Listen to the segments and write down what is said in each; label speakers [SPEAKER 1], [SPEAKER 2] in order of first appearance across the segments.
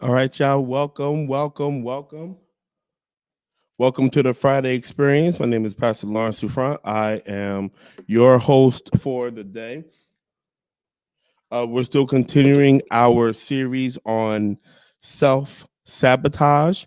[SPEAKER 1] All right, y'all. Welcome. Welcome to the Friday Experience. My name is Pastor Lawrence Souffrant. I am your host for the day. We're still continuing our series on self sabotage.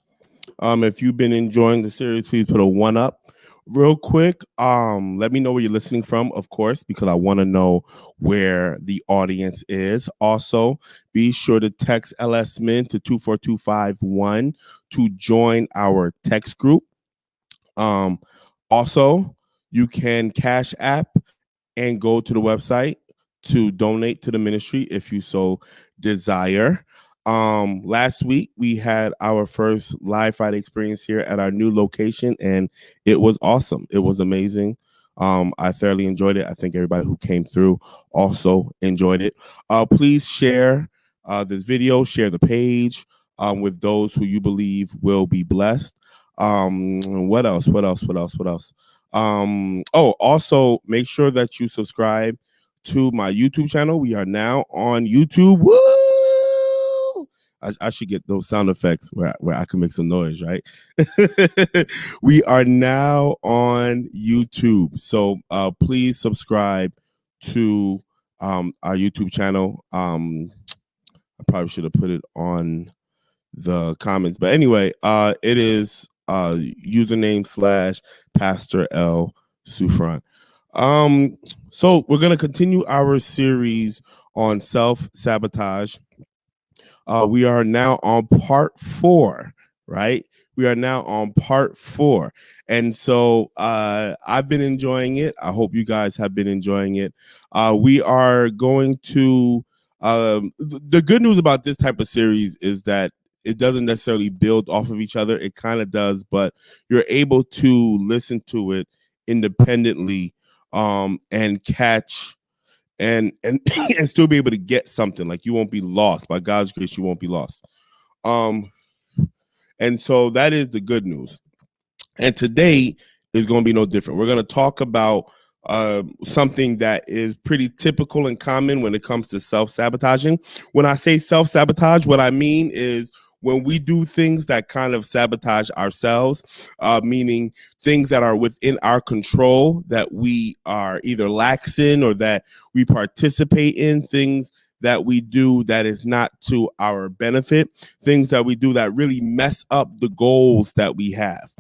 [SPEAKER 1] If you've been enjoying the series, please put a one up. Real quick, let me know where you're listening from, of course, because I want to know where the audience is. Also, be sure to text LSMin to 24251 to join our text group. Also, you can Cash App and go to the website to donate to the ministry if you so desire. Last week we had our first live Friday experience here at our new location, and it was awesome. It was amazing. I thoroughly enjoyed it. I think everybody who came through also enjoyed it. Please share this video, share the page with those who you believe will be blessed. What else? Also make sure that you subscribe to my YouTube channel. We are now on YouTube. Woo! I should get those sound effects where I can make some noise, right? We are now on YouTube. So please subscribe to our YouTube channel. I probably should have put it on the comments. But anyway, it is username / Pastor L Souffrant. So we're gonna continue our series on self-sabotage. We are now on part 4, right? We are now on part 4. And so I've been enjoying it. I hope you guys have been enjoying it. We are going to the good news about this type of series is that it doesn't necessarily build off of each other. It kind of does, but you're able to listen to it independently and catch and and still be able to get something. Like, you won't be lost. By God's grace, you won't be lost. And so that is the good news. And today is going to be no different. We're going to talk about something that is pretty typical and common when it comes to self-sabotaging. When I say self-sabotage, what I mean is when we do things that kind of sabotage ourselves, meaning things that are within our control that we are either lax in or that we participate in, things that we do that is not to our benefit, things that we do that really mess up the goals that we have.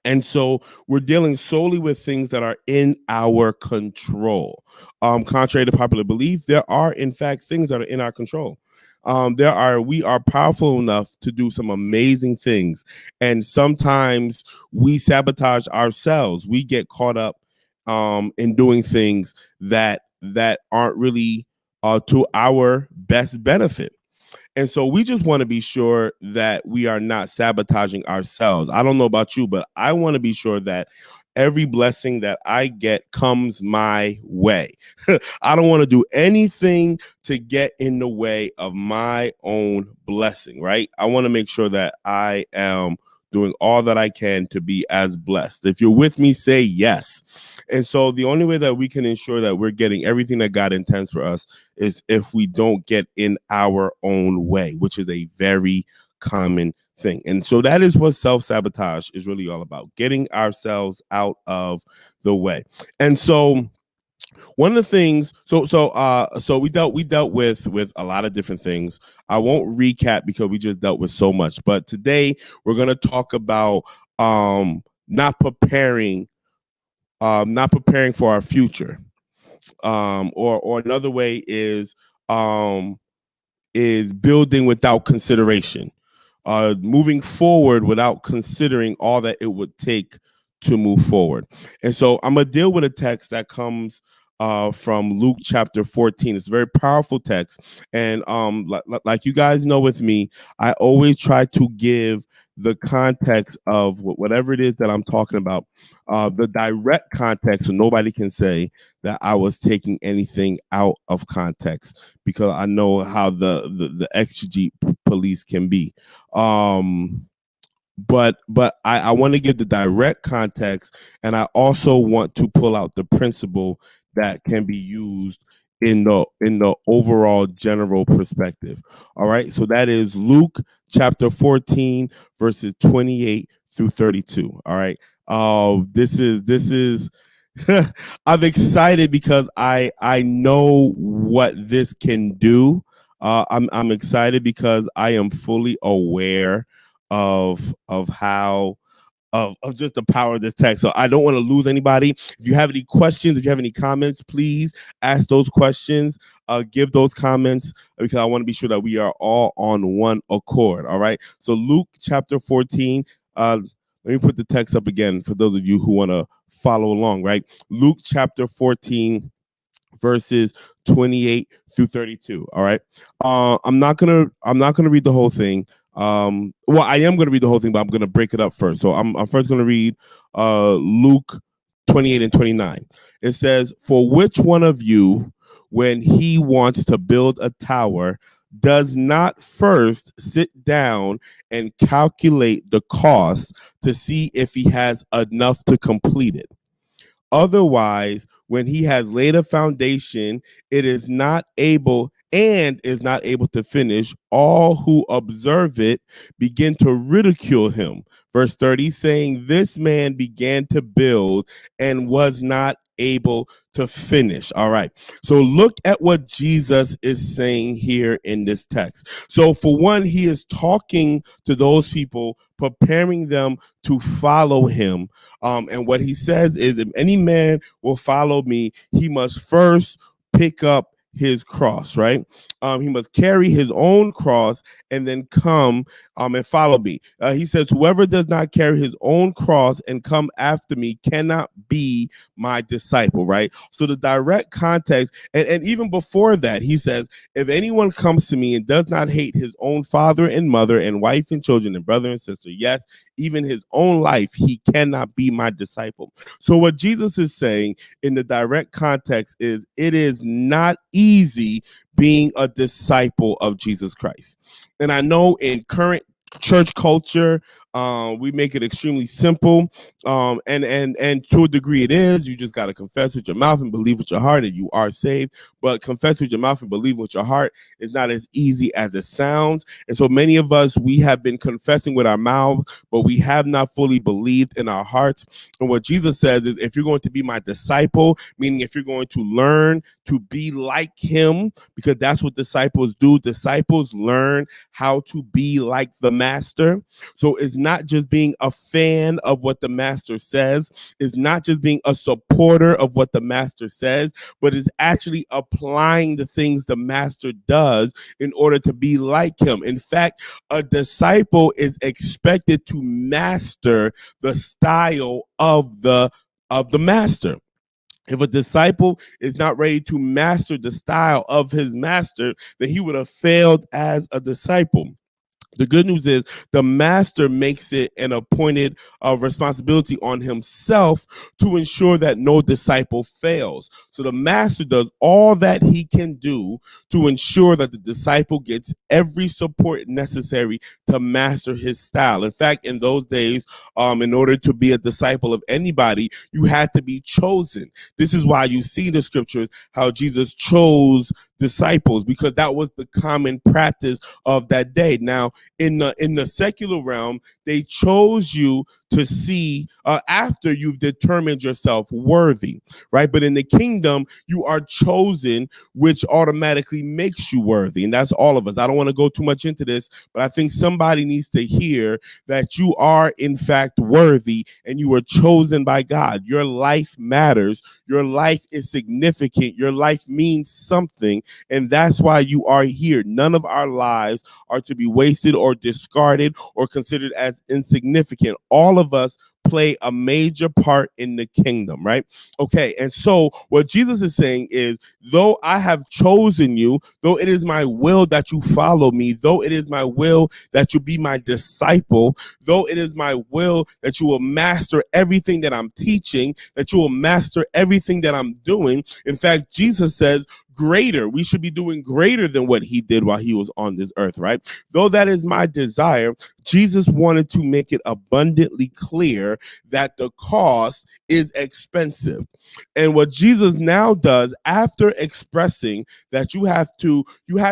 [SPEAKER 1] And so we're dealing solely with things that are in our control. Contrary to popular belief, there are, in fact, things that are in our control. We are powerful enough to do some amazing things. And sometimes we sabotage ourselves. We get caught up in doing things that aren't really to our best benefit. And so we just want to be sure that we are not sabotaging ourselves. I don't know about you, but I want to be sure that every blessing that I get comes my way. I don't want to do anything to get in the way of my own blessing, right? I want to make sure that I am doing all that I can to be as blessed. If you're with me, say yes. And so the only way that we can ensure that we're getting everything that God intends for us is if we don't get in our own way, which is a very common thing. And so that is what self-sabotage is really all about, getting ourselves out of the way. And so one of the things, so we dealt with a lot of different things. I won't recap because we just dealt with so much. But today we're going to talk about not preparing for our future. Or another way is building without consideration, moving forward without considering all that it would take to move forward. And so I'm gonna deal with a text that comes from Luke chapter 14. It's a very powerful text, and like you guys know, with me, I always try to give the context of whatever it is that I'm talking about, the direct context, so nobody can say that I was taking anything out of context, because I know how the exegete police can be. But I want to give the direct context, and I also want to pull out the principle that can be used in the overall general perspective. All right. So that is Luke chapter 14, verses 28 through 32. All right. This is I'm excited because I know what this can do. I'm excited because I am fully aware of how of just the power of this text. So I don't want to lose anybody. If you have any questions, if you have any comments, please ask those questions. Give those comments because I want to be sure that we are all on one accord. All right. So Luke chapter 14. Let me put the text up again for those of you who want to follow along. Right. Luke chapter 14, verses 28 through 32. All right. I'm not gonna read the whole thing. Well, I am gonna read the whole thing, but I'm gonna break it up first. So I'm first gonna read Luke 28 and 29. It says, "For which one of you, when he wants to build a tower, does not first sit down and calculate the cost to see if he has enough to complete it? Otherwise, when he has laid a foundation, it is not able to finish. All who observe it begin to ridicule him." Verse 30, saying, "This man began to build and was not able to finish." All right. So look at what Jesus is saying here in this text. So for one, he is talking to those people, preparing them to follow him. And what he says is, if any man will follow me, he must first pick up his cross, right? He must carry his own cross and then come and follow me. He says, "Whoever does not carry his own cross and come after me cannot be my disciple," right? So the direct context, and even before that, he says, "If anyone comes to me and does not hate his own father and mother and wife and children and brother and sister, yes, even his own life, he cannot be my disciple." So what Jesus is saying in the direct context is, it is not easy being a disciple of Jesus Christ. And I know in current church culture, we make it extremely simple, and to a degree it is. You just got to confess with your mouth and believe with your heart that you are saved. But confess with your mouth and believe with your heart is not as easy as it sounds. And so many of us, we have been confessing with our mouth, but we have not fully believed in our hearts. And what Jesus says is, if you're going to be my disciple, meaning if you're going to learn to be like him, because that's what disciples do. Disciples learn how to be like the master. So it's not just being a fan of what the master says, it's not just being a supporter of what the master says, but it's actually applying the things the master does in order to be like him. In fact, a disciple is expected to master the style of the master. If a disciple is not ready to master the style of his master, then he would have failed as a disciple. The good news is the master makes it an appointed responsibility on himself to ensure that no disciple fails. So the master does all that he can do to ensure that the disciple gets every support necessary to master his style. In fact, in those days, in order to be a disciple of anybody, you had to be chosen. This is why you see in the scriptures how Jesus chose disciples, because that was the common practice of that day. Now, in the secular realm, they chose you to see after you've determined yourself worthy, right? But in the kingdom, you are chosen, which automatically makes you worthy. And that's all of us. I don't want to go too much into this, but I think somebody needs to hear that you are in fact worthy and you were chosen by God. Your life matters. Your life is significant. Your life means something. And that's why you are here. None of our lives are to be wasted or discarded or considered as insignificant. All of us play a major part in the kingdom, right? Okay, and so what Jesus is saying is, though I have chosen you, though it is my will that you follow me, though it is my will that you be my disciple, though it is my will that you will master everything that I'm teaching, that you will master everything that I'm doing. In fact, Jesus says, greater. We should be doing greater than what he did while he was on this earth, right? Though that is my desire, Jesus wanted to make it abundantly clear that the cost is expensive. And what Jesus now does, after expressing that you had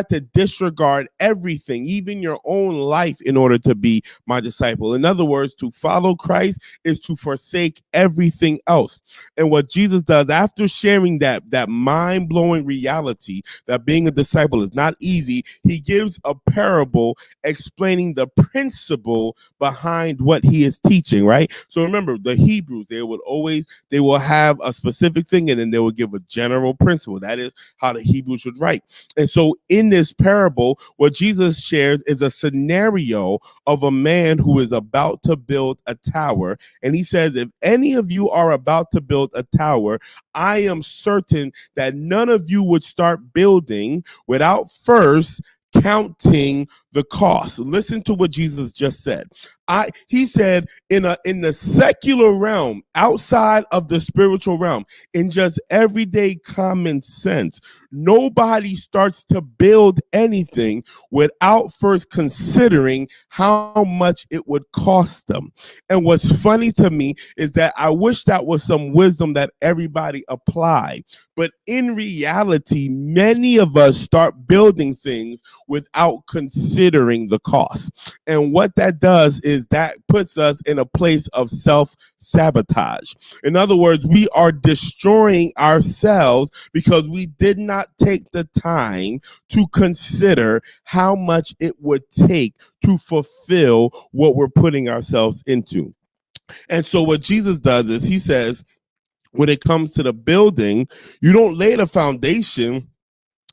[SPEAKER 1] to disregard everything, even your own life, in order to be my disciple. In other words, to follow Christ is to forsake everything else. And what Jesus does after sharing that mind-blowing reality that being a disciple is not easy, he gives a parable explaining the principle behind what he is teaching, right? So remember, the Hebrews, they will have a specific thing and then they will give a general principle. That is how the Hebrews should write. And so in this parable, what Jesus shares is a scenario of a man who is about to build a tower. And he says, if any of you are about to build a tower, I am certain that none of you would start building without first counting the cost. Listen to what Jesus just said. He said in the secular realm, outside of the spiritual realm, in just everyday common sense, nobody starts to build anything without first considering how much it would cost them. And what's funny to me is that I wish that was some wisdom that everybody applied. But in reality, many of us start building things without considering the cost. And what that does is that puts us in a place of self-sabotage. In other words, we are destroying ourselves because we did not take the time to consider how much it would take to fulfill what we're putting ourselves into. And so what Jesus does is he says, when it comes to the building, you don't lay the foundation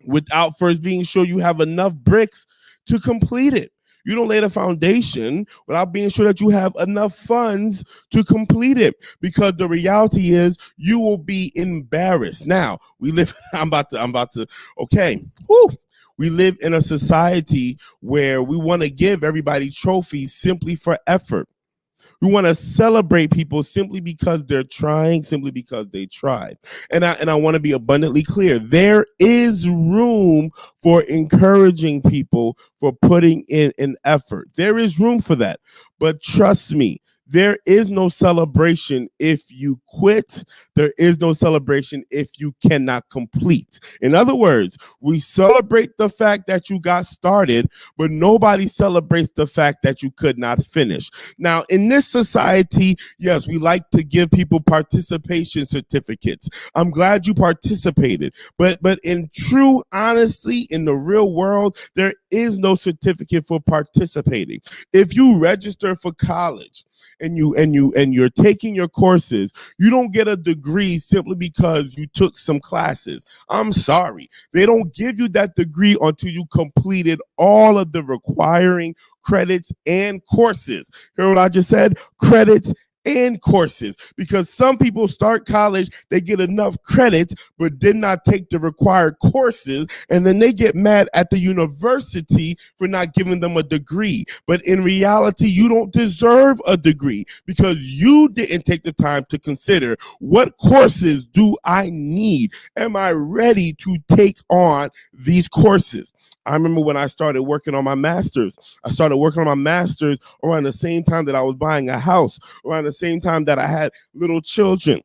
[SPEAKER 1] without first being sure you have enough bricks to complete it. You don't lay the foundation without being sure that you have enough funds to complete it, because the reality is you will be embarrassed. Now, we live, I'm about to, okay, whew. We live in a society where we want to give everybody trophies simply for effort. We want to celebrate people simply because they're trying, simply because they tried. And I want to be abundantly clear. There is room for encouraging people for putting in an effort. There is room for that. But trust me, there is no celebration if you quit. There is no celebration if you cannot complete. In other words, we celebrate the fact that you got started, but nobody celebrates the fact that you could not finish. Now, in this society, yes, we like to give people participation certificates. I'm glad you participated, but in true honesty, in the real world, there is no certificate for participating. If you register for college and you're taking your courses, you don't get a degree simply because you took some classes. I'm sorry. They don't give you that degree until you completed all of the requiring credits and courses. Hear what I just said? Credits and courses, because some people start college, they get enough credits but did not take the required courses, and then they get mad at the university for not giving them a degree. But in reality, you don't deserve a degree because you didn't take the time to consider, what courses do I need? Am I ready to take on these courses? I remember when I started working on my master's. I started working on my master's around the same time that I was buying a house, around the same time that I had little children.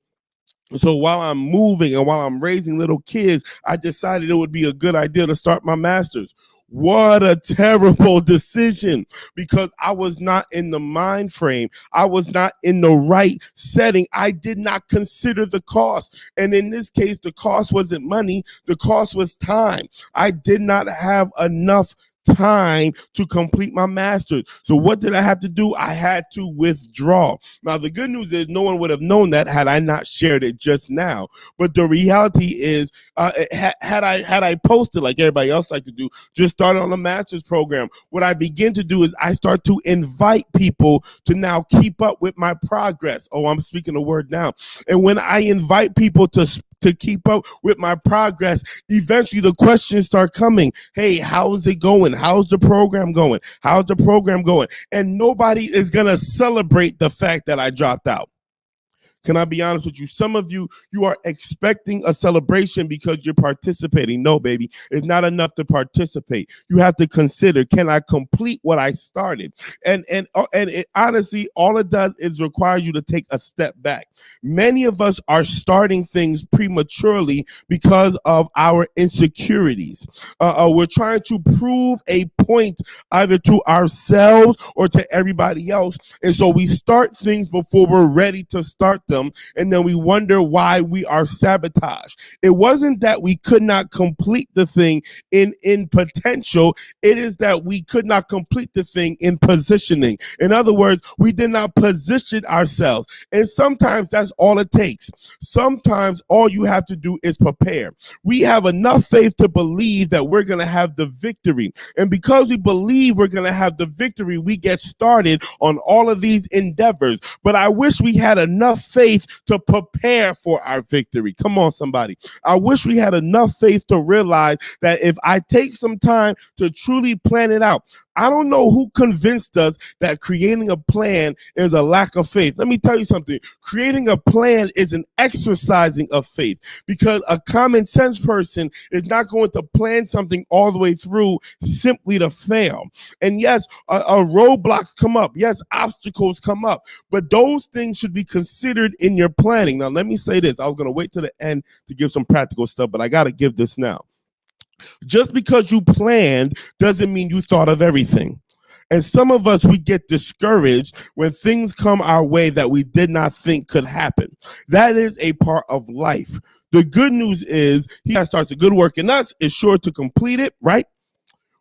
[SPEAKER 1] So while I'm moving and while I'm raising little kids, I decided it would be a good idea to start my master's. What a terrible decision, because I was not in the mind frame. I was not in the right setting. I did not consider the cost. And in this case, the cost wasn't money. The cost was time. I did not have enough time to complete my master's. So what did I have to do? I had to withdraw. Now, the good news is no one would have known that had I not shared it just now. But the reality is, had I posted like everybody else like to do, just started on a master's program, what I begin to do is I start to invite people to now keep up with my progress. Oh, I'm speaking the word now. And when I invite people to keep up with my progress, eventually the questions start coming. Hey, how's it going? How's the program going? How's the program going? And nobody is going to celebrate the fact that I dropped out. Can I be honest with you? Some of you, you are expecting a celebration because you're participating. No, baby, it's not enough to participate. You have to consider, can I complete what I started? And it, honestly, all it does is require you to take a step back. Many of us are starting things prematurely because of our insecurities. We're trying to prove a point either to ourselves or to everybody else. And so we start things before we're ready to start them. And then we wonder why we are sabotaged. It wasn't that we could not complete the thing in potential. It is that we could not complete the thing in positioning. In other words, we did not position ourselves. And sometimes that's all it takes. Sometimes all you have to do is prepare. We have enough faith to believe that we're going to have the victory. And because we believe we're going to have the victory, we get started on all of these endeavors. But I wish we had enough faith to prepare for our victory. Come on, somebody. I wish we had enough faith to realize that if I take some time to truly plan it out, I don't know who convinced us that creating a plan is a lack of faith. Let me tell you something. Creating a plan is an exercising of faith, because a common sense person is not going to plan something all the way through simply to fail. And yes, roadblocks come up. Yes, obstacles come up, but those things should be considered in your planning. Now, let me say this. I was going to wait to the end to give some practical stuff, but I got to give this now. Just because you planned doesn't mean you thought of everything. And some of us, we get discouraged when things come our way that we did not think could happen. That is a part of life. The good news is he that starts a good work in us is sure to complete it, right?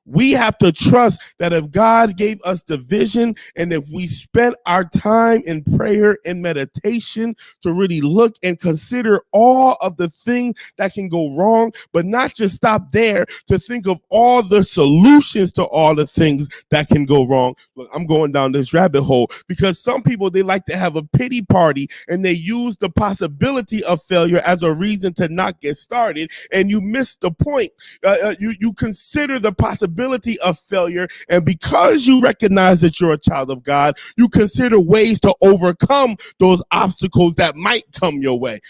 [SPEAKER 1] We have to trust that if God gave us the vision, and if we spent our time in prayer and meditation to really look and consider all of the things that can go wrong, but not just stop there, to think of all the solutions to all the things that can go wrong. Look, I'm going down this rabbit hole because some people, they like to have a pity party and they use the possibility of failure as a reason to not get started. And you miss the point. You consider the possibility of failure, and because you recognize that you're a child of God, you consider ways to overcome those obstacles that might come your way.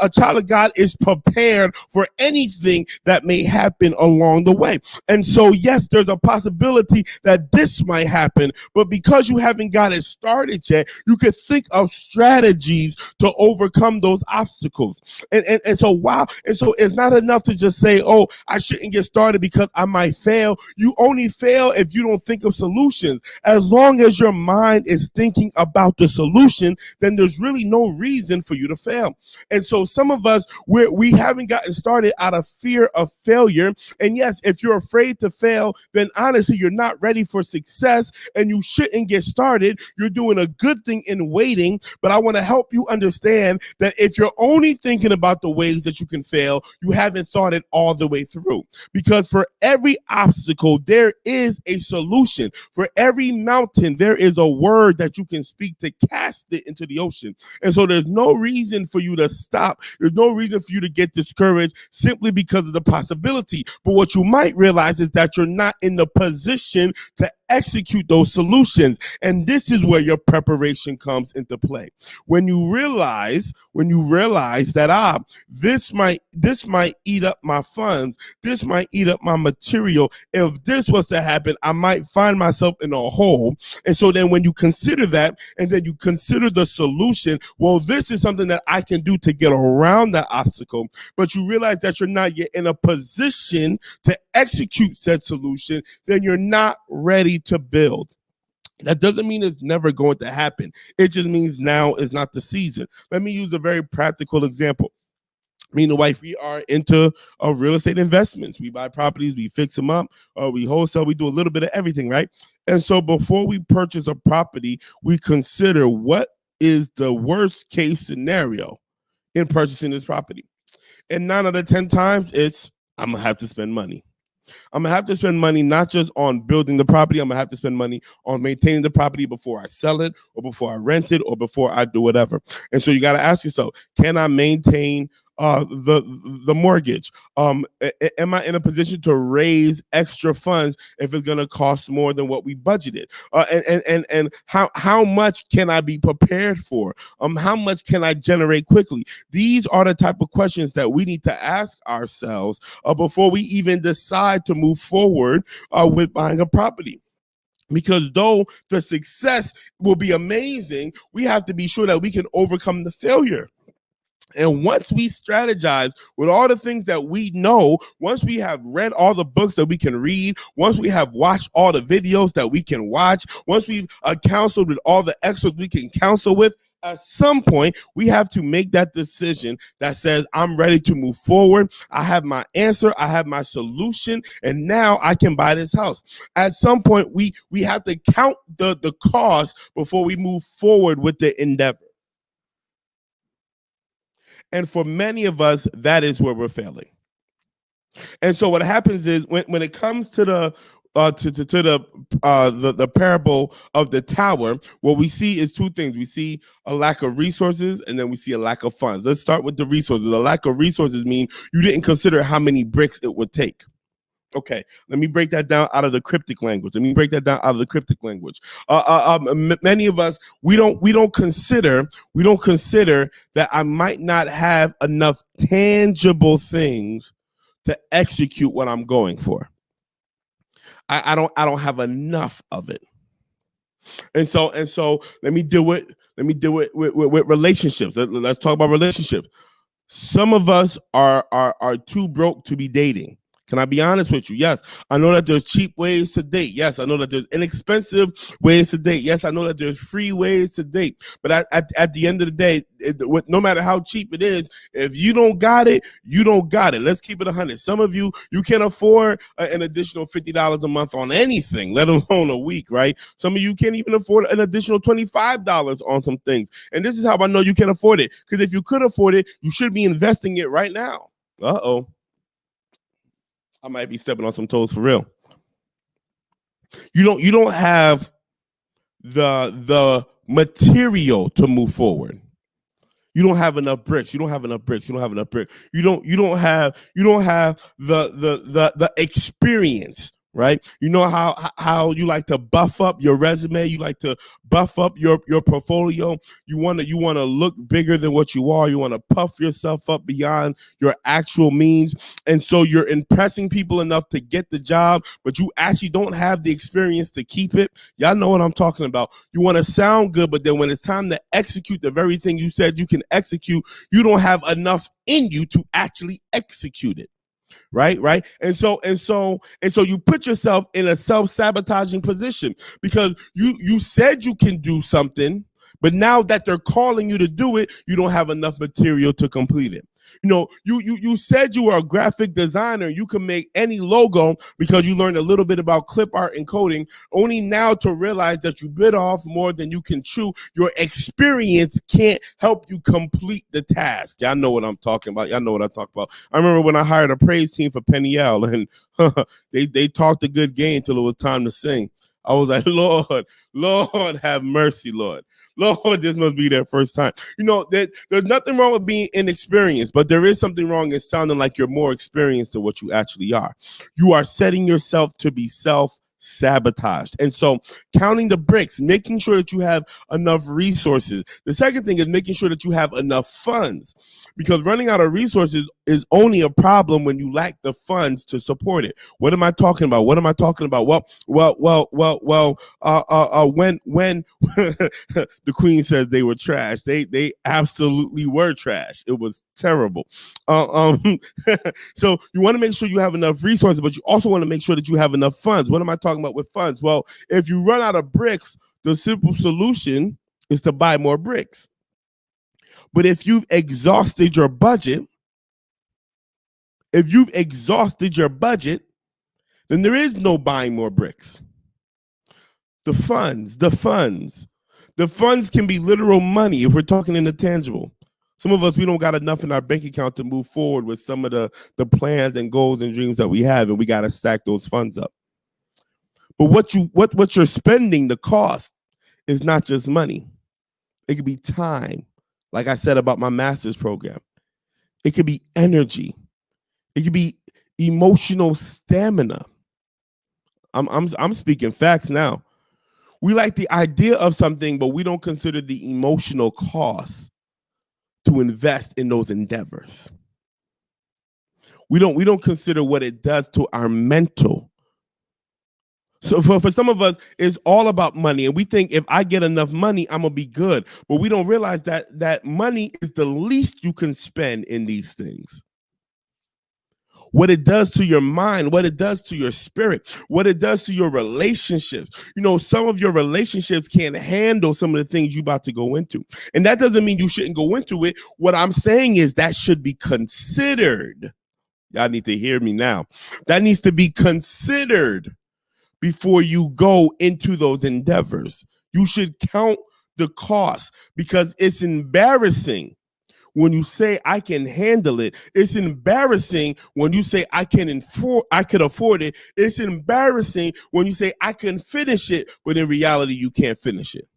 [SPEAKER 1] A child of God is prepared for anything that may happen along the way. And so, yes, there's a possibility that this might happen, but because you haven't got it started yet, you can think of strategies to overcome those obstacles. And so, wow. And so it's not enough to just say, oh, I shouldn't get started because I might fail. You only fail if you don't think of solutions. As long as your mind is thinking about the solution, then there's really no reason for you to fail. And so some of us, we haven't gotten started out of fear of failure. And yes, if you're afraid to fail, then honestly, you're not ready for success and you shouldn't get started. You're doing a good thing in waiting. But I want to help you understand that if you're only thinking about the ways that you can fail, you haven't thought it all the way through. Because for every obstacle, there is a solution. For every mountain, there is a word that you can speak to cast it into the ocean. And so there's no reason for you to stop. There's no reason for you to get discouraged simply because of the possibility. But what you might realize is that you're not in the position to execute those solutions. And this is where your preparation comes into play. When you realize that this might eat up my funds, this might eat up my material. If this was to happen, I might find myself in a hole. And so then when you consider that, and then you consider the solution, well, this is something that I can do to get around that obstacle. But you realize that you're not yet in a position to execute said solution, then you're not ready to build. That doesn't mean it's never going to happen. It just means now is not the season. Let me use a very practical example. Me and the wife, we are into real estate investments. We buy properties, we fix them up, we wholesale, we do a little bit of everything, right? And so before we purchase a property, we consider what is the worst case scenario in purchasing this property. And 9 out of 10 times, it's I'm going to have to spend money. I'm going to have to spend money not just on building the property. I'm going to have to spend money on maintaining the property before I sell it or before I rent it or before I do whatever. And so you got to ask yourself, can I maintain the mortgage? Am I in a position to raise extra funds if it's going to cost more than what we budgeted? And how much can I be prepared for? How much can I generate quickly? These are the type of questions that we need to ask ourselves before we even decide to move forward with buying a property. Because though the success will be amazing, we have to be sure that we can overcome the failure. And once we strategize with all the things that we know, once we have read all the books that we can read, once we have watched all the videos that we can watch, once we've counseled with all the experts we can counsel with, at some point, we have to make that decision that says, I'm ready to move forward. I have my answer. I have my solution. And now I can buy this house. At some point, we have to count the cost before we move forward with the endeavor. And for many of us, that is where we're failing. And so what happens is when it comes to the the parable of the tower, what we see is two things. We see a lack of resources, and then we see a lack of funds. Let's start with the resources. The lack of resources mean you didn't consider how many bricks it would take. Okay, let me break that down out of the cryptic language. Many of us we don't consider that I might not have enough tangible things to execute what I'm going for. I don't have enough of it. And so let me deal with relationships. Let's talk about relationships. Some of us are too broke to be dating. Can I be honest with you? Yes, I know that there's cheap ways to date. Yes, I know that there's inexpensive ways to date. Yes, I know that there's free ways to date. But at the end of the day, no matter how cheap it is, if you don't got it, you don't got it. Let's keep it 100. Some of you can't afford an additional $50 a month on anything, let alone a week, right? Some of you can't even afford an additional $25 on some things. And this is how I know you can afford it. Because if you could afford it, you should be investing it right now. Uh-oh. I might be stepping on some toes for real. You don't have the material to move forward. You don't have enough bricks. You don't have enough bricks. You don't have enough bricks. You don't have the experience, right? You know how you like to buff up your resume. You like to buff up your portfolio. You want to look bigger than what you are. You want to puff yourself up beyond your actual means. And so you're impressing people enough to get the job, but you actually don't have the experience to keep it. Y'all know what I'm talking about. You want to sound good, but then when it's time to execute the very thing you said you can execute, you don't have enough in you to actually execute it. Right. And so you put yourself in a self-sabotaging position because you said you can do something, but now that they're calling you to do it, you don't have enough material to complete it. You know, you said you were a graphic designer. You can make any logo because you learned a little bit about clip art and coding, only now to realize that you bit off more than you can chew. Your experience can't help you complete the task. Y'all know what I'm talking about. I remember when I hired a praise team for Peniel, and they talked a good game till it was time to sing. I was like, Lord, have mercy, Lord. Lord, this must be their first time. You know, there's nothing wrong with being inexperienced, but there is something wrong in sounding like you're more experienced than what you actually are. You are setting yourself to be self-sabotaged. And so counting the bricks, making sure that you have enough resources. The second thing is making sure that you have enough funds, because running out of resources is only a problem when you lack the funds to support it. What am I talking about? When the queen said they were trash, they absolutely were trash. It was terrible. So you want to make sure you have enough resources, but you also want to make sure that you have enough funds. What am I talking about with funds? Well, if you run out of bricks, the simple solution is to buy more bricks. But if you've exhausted your budget, then there is no buying more bricks. The funds can be literal money if we're talking in the tangible. Some of us, we don't got enough in our bank account to move forward with some of the plans and goals and dreams that we have, and we got to stack those funds up. But what you're spending, the cost, is not just money. It could be time. Like I said about my master's program. It could be energy. It could be emotional stamina. I'm speaking facts now. We like the idea of something, but we don't consider the emotional cost to invest in those endeavors. We don't consider what it does to our mental. So for some of us, it's all about money. And we think if I get enough money, I'm gonna be good. But we don't realize that money is the least you can spend in these things. What it does to your mind, what it does to your spirit, what it does to your relationships. Some of your relationships can't handle some of the things you're about to go into. And that doesn't mean you shouldn't go into it. What I'm saying is that should be considered. Y'all need to hear me now. That needs to be considered before you go into those endeavors. You should count the cost, because it's embarrassing when you say I can handle it. It's embarrassing when you say I could afford it. It's embarrassing when you say I can finish it, but in reality you can't finish it.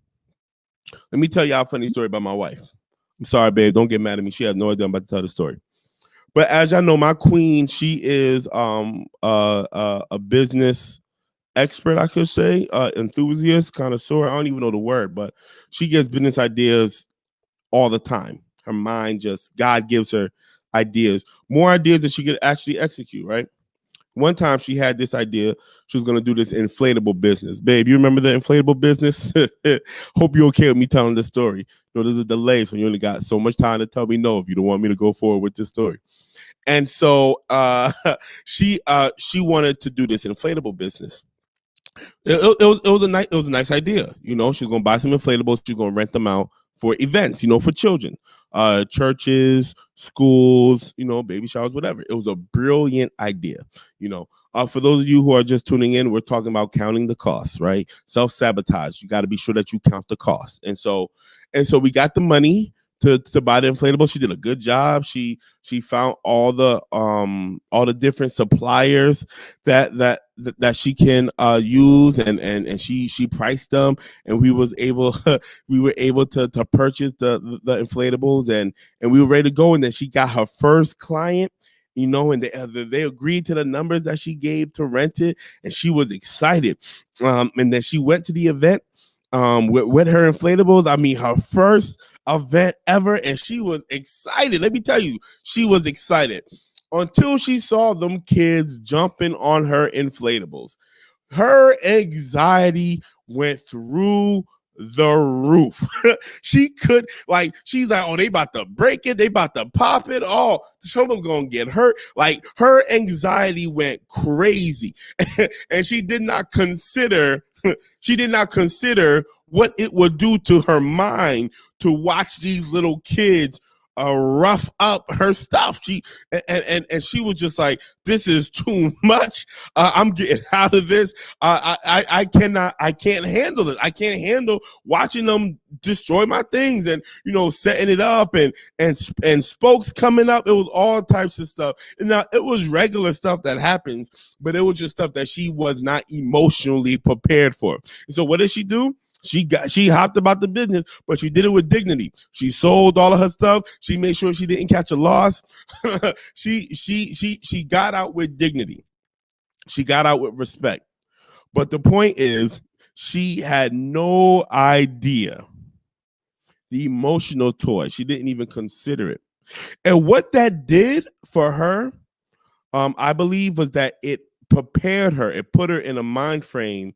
[SPEAKER 1] Let me tell y'all a funny story about my wife. I'm sorry, babe, don't get mad at me. She has no idea I'm about to tell the story. But as y'all know, my queen, she is a business expert, I could say, enthusiast, connoisseur. I don't even know the word, but she gets business ideas all the time. Her mind God gives her ideas, more ideas that she could actually execute, right? One time she had this idea. She was going to do this inflatable business. Babe, you remember the inflatable business? Hope you're okay with me telling this story. There's a delay, so you only got so much time to tell me no if you don't want me to go forward with this story. And so she wanted to do this inflatable business. It was a nice idea. She was gonna buy some inflatables. She was gonna rent them out for events. For children, churches, schools, baby showers, whatever. It was a brilliant idea. For those of you who are just tuning in, we're talking about counting the costs, right? Self-sabotage. You got to be sure that you count the cost. And so we got the money to buy the inflatable. She did a good job. She found all the different suppliers that she can use, and she priced them, and we were able to purchase the inflatables, and we were ready to go. And then she got her first client, and they agreed to the numbers that she gave to rent it, and she was excited. And then she went to the event with her inflatables. I mean, her first event ever, and she was excited. Let me tell you, she was excited until she saw them kids jumping on her inflatables. Her anxiety went through the roof. She's like, oh, they about to break it, they about to pop it. Oh, someone's gonna get hurt. Like, her anxiety went crazy. And she did not consider what it would do to her mind to watch these little kids rough up her stuff. She was just like, this is too much. I'm getting out of this. I can't handle it. I can't handle watching them destroy my things, and setting it up, and spokes coming up. It was all types of stuff. And now it was regular stuff that happens, but it was just stuff that she was not emotionally prepared for. And so what did she do? She hopped about the business, but she did it with dignity. She sold all of her stuff. She made sure she didn't catch a loss. She got out with dignity. She got out with respect. But the point is, she had no idea the emotional toll. She didn't even consider it. And what that did for her, I believe, was that it prepared her. It put her in a mind frame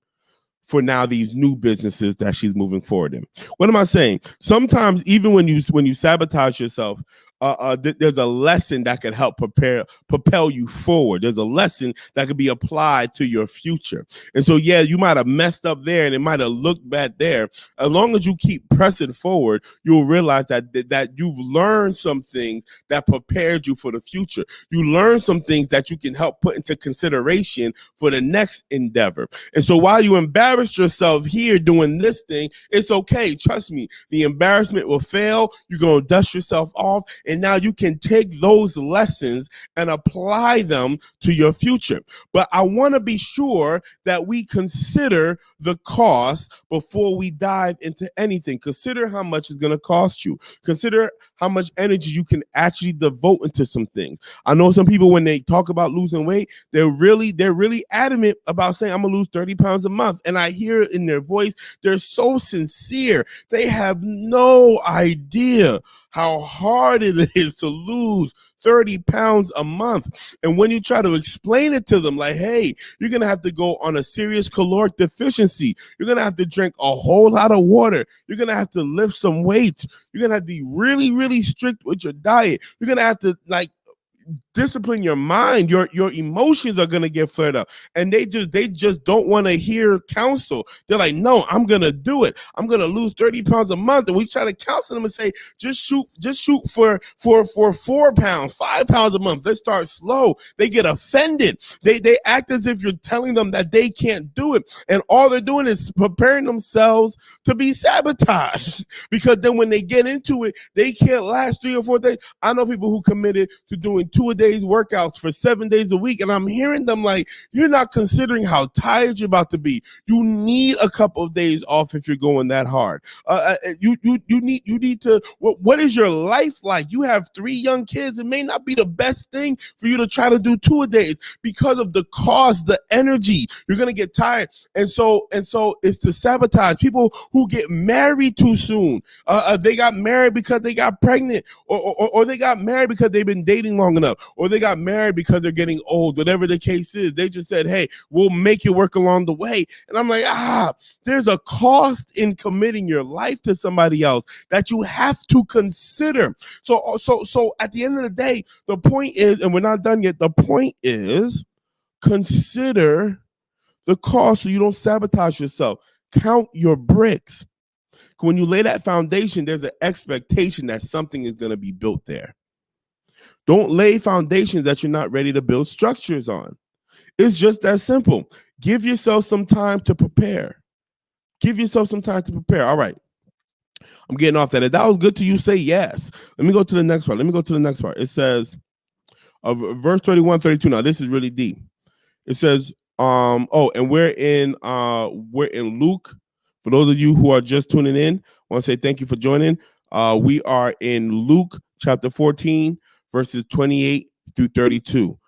[SPEAKER 1] for now these new businesses that she's moving forward in. What am I saying? Sometimes even when you sabotage yourself, there's a lesson that can help propel you forward. There's a lesson that could be applied to your future. And so, yeah, you might have messed up there and it might have looked bad there. As long as you keep pressing forward, you'll realize that you've learned some things that prepared you for the future. You learn some things that you can help put into consideration for the next endeavor. And so while you embarrass yourself here doing this thing, it's okay. Trust me, the embarrassment will fail. You're going to dust yourself off. And now you can take those lessons and apply them to your future. But I want to be sure that we consider the cost before we dive into anything. Consider how much it's going to cost you. Consider how much energy you can actually devote into some things. I know some people, when they talk about losing weight, they're really adamant about saying, I'm gonna lose 30 pounds a month. And I hear it in their voice. They're so sincere. They have no idea how hard it is to lose 30 pounds a month. And when you try to explain it to them, like, hey, you're going to have to go on a serious caloric deficiency. You're going to have to drink a whole lot of water. You're going to have to lift some weights. You're going to have to be really, really strict with your diet. You're going to have to, like, discipline your mind. Your emotions are gonna get flared up, and they just don't want to hear counsel. They're like, no, I'm gonna do it. I'm gonna lose 30 pounds a month. And we try to counsel them and say, just shoot for 4 pounds, 5 pounds a month. Let's start slow. They get offended. They act as if you're telling them that they can't do it, and all they're doing is preparing themselves to be sabotaged. Because then when they get into it, they can't last 3 or 4 days. I know people who committed to doing 2-a-days workouts for 7 days a week, and I'm hearing them like, you're not considering how tired you're about to be. You need a couple of days off if you're going that hard. You need to. What is your life like? You have 3 young kids. It may not be the best thing for you to try to do 2-a-days because of the cost, the energy. You're gonna get tired, and so it's to sabotage people who get married too soon. They got married because they got pregnant, or they got married because they've been dating long enough, or they got married because they're getting old. Whatever the case is, they just said, hey, we'll make it work along the way. And I'm like, there's a cost in committing your life to somebody else that you have to consider. So at the end of the day, the point is, and we're not done yet, the point is, consider the cost so you don't sabotage yourself. Count your bricks. When you lay that foundation, there's an expectation that something is going to be built there. Don't lay foundations that you're not ready to build structures on. It's just that simple. Give yourself some time to prepare. Give yourself some time to prepare. All right. I'm getting off that. If that was good to you, say yes. Let me go to the next part. It says, verse 31, 32. Now, this is really deep. It says, and we're in Luke. For those of you who are just tuning in, I want to say thank you for joining. We are in Luke chapter 14, verses 28 through 32.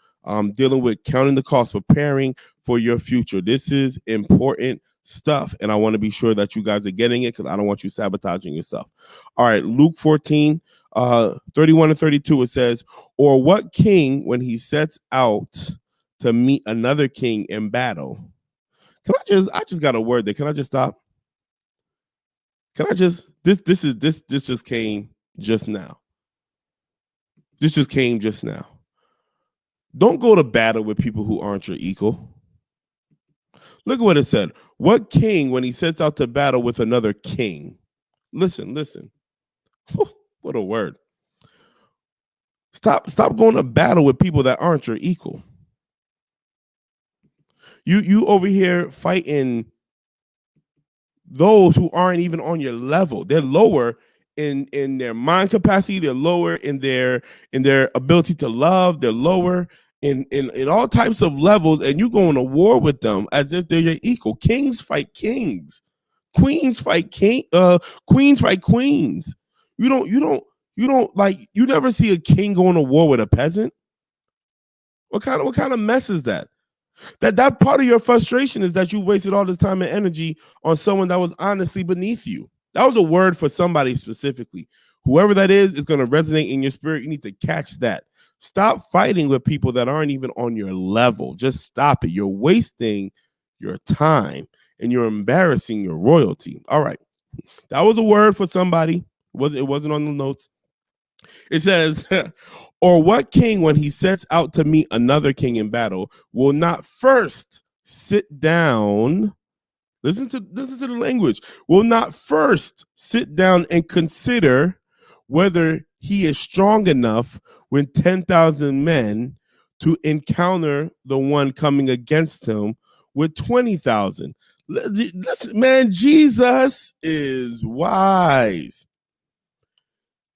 [SPEAKER 1] Dealing with counting the cost, preparing for your future. This is important stuff, and I want to be sure that you guys are getting it, because I don't want you sabotaging yourself. All right, Luke 14, 31 and 32, it says, or what king, when he sets out to meet another king in battle. I just got a word there. Can I just stop? This just came just now. This just came just now. Don't go to battle with people who aren't your equal. Look at what it said. What king, when he sets out to battle with another king? Listen. What a word. Stop going to battle with people that aren't your equal. You over here fighting those who aren't even on your level. They're lower in their mind capacity. They're lower in their ability to love. They're lower in all types of levels, and you going to war with them as if they're your equal. Kings fight kings. Queens fight queens fight queens. You don't like, you never see a king going to war with a peasant. What kind of mess is that? That part of your frustration is that you wasted all this time and energy on someone that was honestly beneath you. That was a word for somebody specifically. Whoever that is going to resonate in your spirit. You need to catch that. Stop fighting with people that aren't even on your level. Just stop it. You're wasting your time and you're embarrassing your royalty. All right. That was a word for somebody. It wasn't on the notes. It says, or what king, when he sets out to meet another king in battle, will not first sit down? Listen to the language. Will not first sit down and consider whether he is strong enough with 10,000 men to encounter the one coming against him with 20,000. Listen, man, Jesus is wise.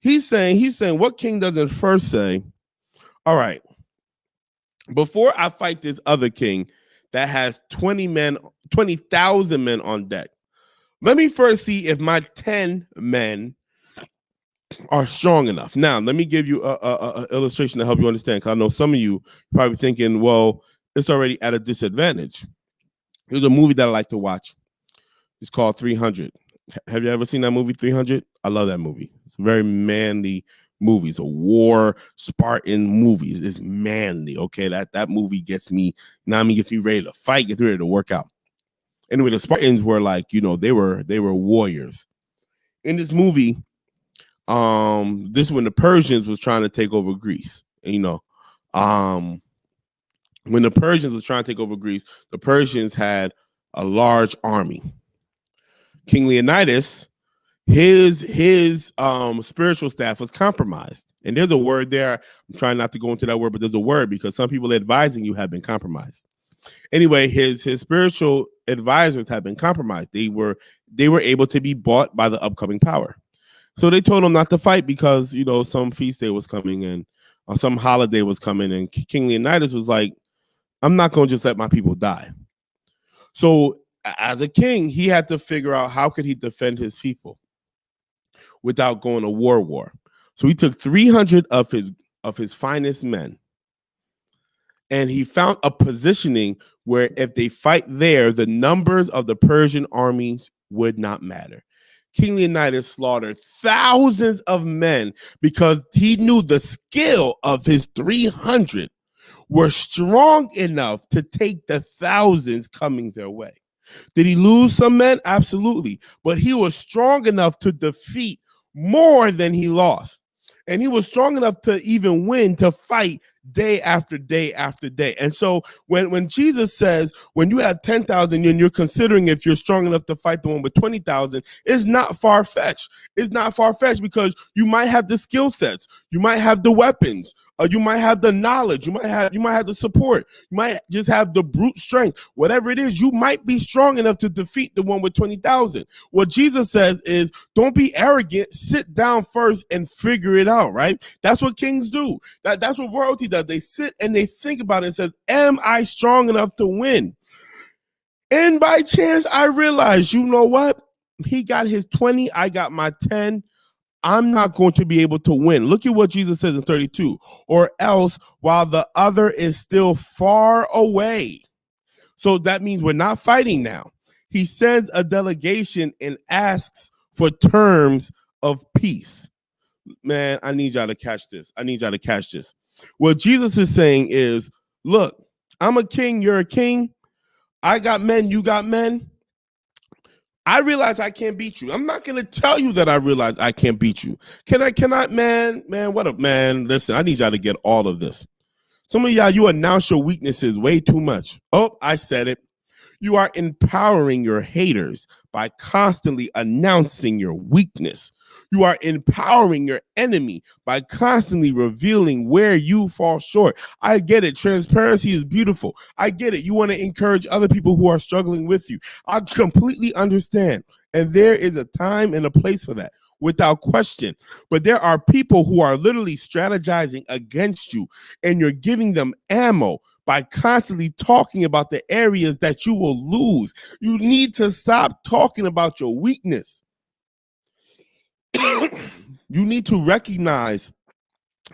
[SPEAKER 1] He's saying, what king doesn't first say, all right, before I fight this other king that has 20,000 men on deck. Let me first see if my 10 men are strong enough. Now, let me give you a illustration to help you understand, because I know some of you probably thinking, well, it's already at a disadvantage. There's a movie that I like to watch. It's called 300. Have you ever seen that movie, 300? I love that movie. It's a very manly movie. It's a war Spartan movie. It's manly, okay? That movie gets me, gets me ready to fight, gets me ready to work out. Anyway, the Spartans were like, they were warriors. In this movie, this is when the Persians was trying to take over Greece. And, when the Persians was trying to take over Greece, the Persians had a large army. King Leonidas, his spiritual staff was compromised. And there's a word there. I'm trying not to go into that word, but there's a word because some people advising you have been compromised. Anyway, his spiritual advisors have been compromised. They were able to be bought by the upcoming power. So they told him not to fight because, some feast day was coming and some holiday was coming. And King Leonidas was like, I'm not going to just let my people die. So as a king, he had to figure out how could he defend his people without going to war. So he took 300 of his finest men, and he found a positioning where if they fight there, the numbers of the Persian armies would not matter. King Leonidas slaughtered thousands of men because he knew the skill of his 300 were strong enough to take the thousands coming their way. Did he lose some men? Absolutely. But he was strong enough to defeat more than he lost. And he was strong enough to even win, to fight day after day after day. And so when Jesus says, when you have 10,000 and you're considering if you're strong enough to fight the one with 20,000, it's not far-fetched. It's not far-fetched because you might have the skill sets. You might have the weapons. You might have the knowledge. You might have the support. You might just have the brute strength. Whatever it is, you might be strong enough to defeat the one with 20,000. What Jesus says is, don't be arrogant. Sit down first and figure it out, right? That's what kings do. That's what royalty does. They sit and they think about it and says, am I strong enough to win? And by chance, I realized, you know what? He got his 20. I got my 10. I'm not going to be able to win. Look at what Jesus says in 32. Or else, while the other is still far away. So that means we're not fighting now. He sends a delegation and asks for terms of peace. Man, I need y'all to catch this. What Jesus is saying is, look, I'm a king, you're a king. I got men, you got men. I realize I can't beat you. I'm not going to tell you that I realize I can't beat you. Can I, man, what up, man? Listen, I need y'all to get all of this. Some of y'all, you announce your weaknesses way too much. Oh, I said it. You are empowering your haters by constantly announcing your weakness. You are empowering your enemy by constantly revealing where you fall short. I get it. Transparency is beautiful. I get it. You want to encourage other people who are struggling with you. I completely understand. And there is a time and a place for that, without question. But there are people who are literally strategizing against you, and you're giving them ammo by constantly talking about the areas that you will lose. You need to stop talking about your weakness. You need to recognize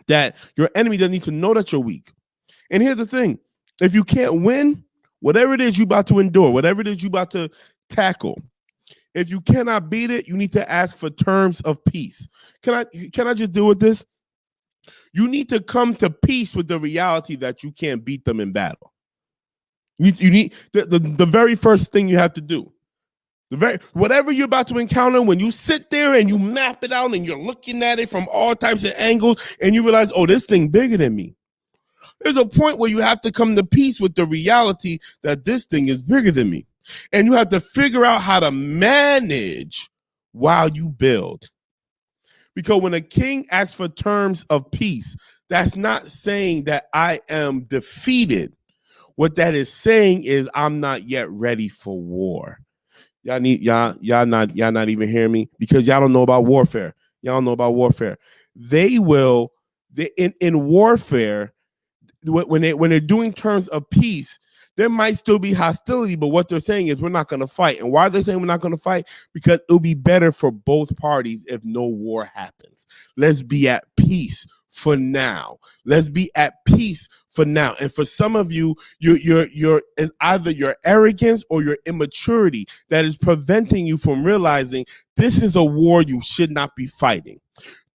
[SPEAKER 1] that your enemy doesn't need to know that you're weak. And here's the thing. If you can't win, whatever it is you're about to endure, whatever it is you're about to tackle, if you cannot beat it, you need to ask for terms of peace. Can I just deal with this? You need to come to peace with the reality that you can't beat them in battle. You need the very first thing you have to do. Whatever you're about to encounter, when you sit there and you map it out and you're looking at it from all types of angles and you realize, oh, this thing bigger than me. There's a point where you have to come to peace with the reality that this thing is bigger than me. And you have to figure out how to manage while you build. Because when a king asks for terms of peace, that's not saying that I am defeated. What that is saying is I'm not yet ready for war. Y'all not even hearing me because y'all don't know about warfare. Y'all don't know about warfare. In warfare, when they're doing terms of peace, There might still be hostility, but what they're saying is we're not going to fight. And why are they saying we're not going to fight? Because it'll be better for both parties if no war happens. Let's be at peace for now. Let's be at peace for now. And for some of you, you're either your arrogance or your immaturity that is preventing you from realizing this is a war you should not be fighting.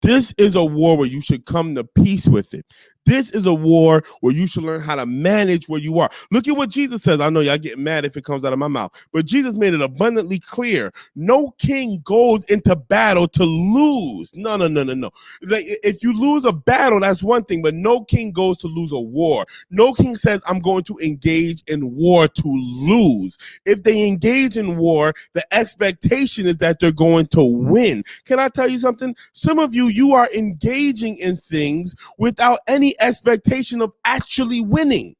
[SPEAKER 1] This is a war where you should come to peace with it. This is a war where you should learn how to manage where you are. Look at what Jesus says. I know y'all get mad if it comes out of my mouth, but Jesus made it abundantly clear. No king goes into battle to lose. No. Like, if you lose a battle, that's one thing, but no king goes to lose a war. No king says, I'm going to engage in war to lose. If they engage in war, the expectation is that they're going to win. Can I tell you something? Some of you are engaging in things without any expectation of actually winning.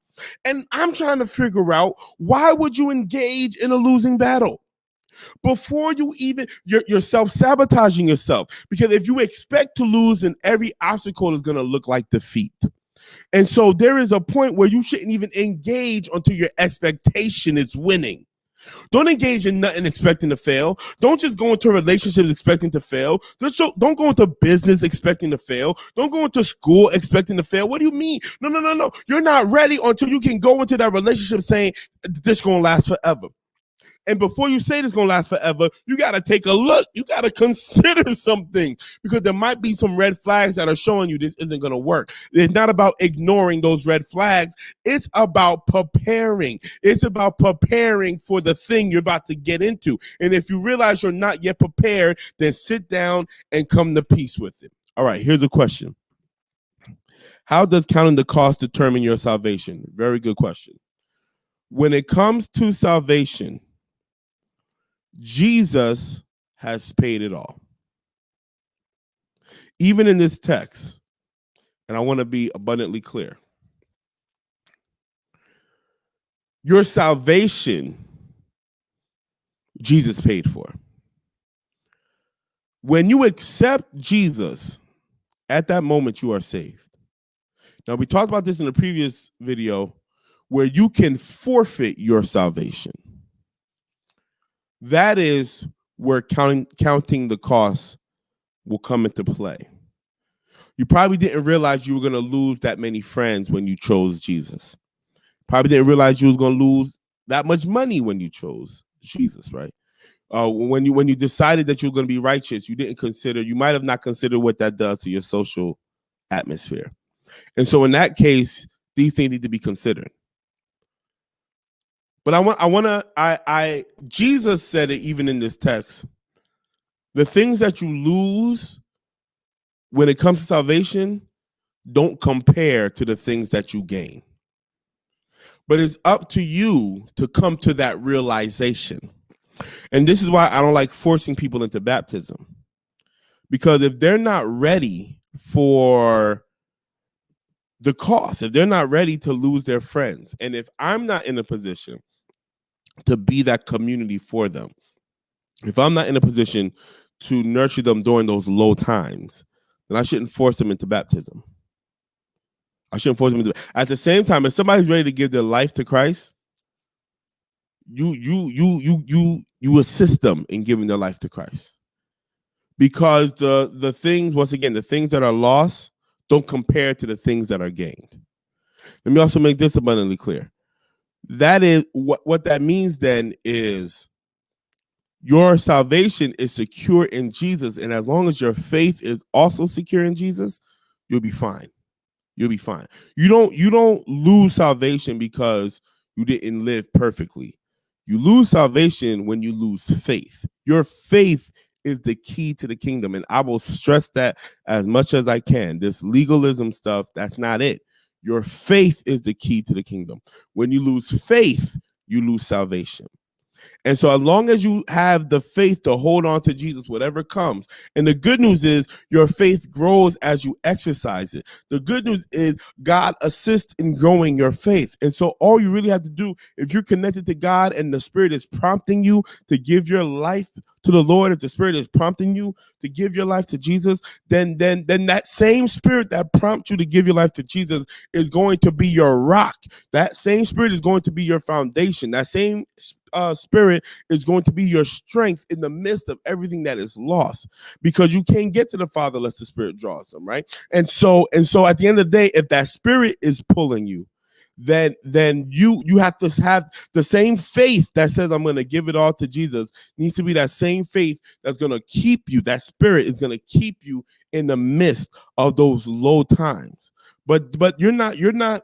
[SPEAKER 1] And I'm trying to figure out, why would you engage in a losing battle? Before you even, you're self-sabotaging yourself. Because if you expect to lose, then every obstacle is going to look like defeat. And so there is a point where you shouldn't even engage until your expectation is winning. Don't engage in nothing expecting to fail. Don't just go into relationships expecting to fail. Don't go into business expecting to fail. Don't go into school expecting to fail. What do you mean? No. You're not ready until you can go into that relationship saying this is going to last forever. And before you say this is going to last forever, you got to take a look. You got to consider something, because there might be some red flags that are showing you this isn't going to work. It's not about ignoring those red flags. It's about preparing. It's about preparing for the thing you're about to get into. And if you realize you're not yet prepared, then sit down and come to peace with it. All right, here's a question. How does counting the cost determine your salvation? Very good question. When it comes to salvation, Jesus has paid it all. Even in this text, and I want to be abundantly clear, your salvation, Jesus paid for. When you accept Jesus, at that moment you are saved. Now, we talked about this in the previous video, where you can forfeit your salvation. That is where counting the costs will come into play. You probably didn't realize you were going to lose that many friends when you chose Jesus. Probably didn't realize you was going to lose that much money when you chose Jesus, right? When you decided that you were going to be righteous, you might have not considered what that does to your social atmosphere. And so in that case, these things need to be considered. But Jesus said it even in this text. The things that you lose when it comes to salvation don't compare to the things that you gain. But it's up to you to come to that realization. And this is why I don't like forcing people into baptism. Because if they're not ready for the cost, if they're not ready to lose their friends, and if I'm not in a position to be that community for them, if I'm not in a position to nurture them during those low times, then I shouldn't force them into baptism. At the same time, if somebody's ready to give their life to Christ, you assist them in giving their life to Christ. Because the things, once again, the things that are lost don't compare to the things that are gained. Let me also make this abundantly clear. That is what that means then is your salvation is secure in Jesus. And as long as your faith is also secure in Jesus, you'll be fine. You'll be fine. You don't lose salvation because you didn't live perfectly. You lose salvation when you lose faith. Your faith is the key to the kingdom. And I will stress that as much as I can. This legalism stuff, that's not it. Your faith is the key to the kingdom. When you lose faith, you lose salvation. And so as long as you have the faith to hold on to Jesus, whatever comes. And the good news is your faith grows as you exercise it. The good news is God assists in growing your faith. And so all you really have to do, if you're connected to God and the Spirit is prompting you to give your life to the Lord, if the Spirit is prompting you to give your life to Jesus, then that same Spirit that prompts you to give your life to Jesus is going to be your rock. That same Spirit is going to be your foundation. That same Spirit is going to be your strength in the midst of everything that is lost, because you can't get to the Father unless the Spirit draws them, right? And so at the end of the day, if that Spirit is pulling you, then you have to have the same faith that says I'm going to give it all to Jesus. Needs to be that same faith that's going to keep you. That Spirit is going to keep you in the midst of those low times. But you're not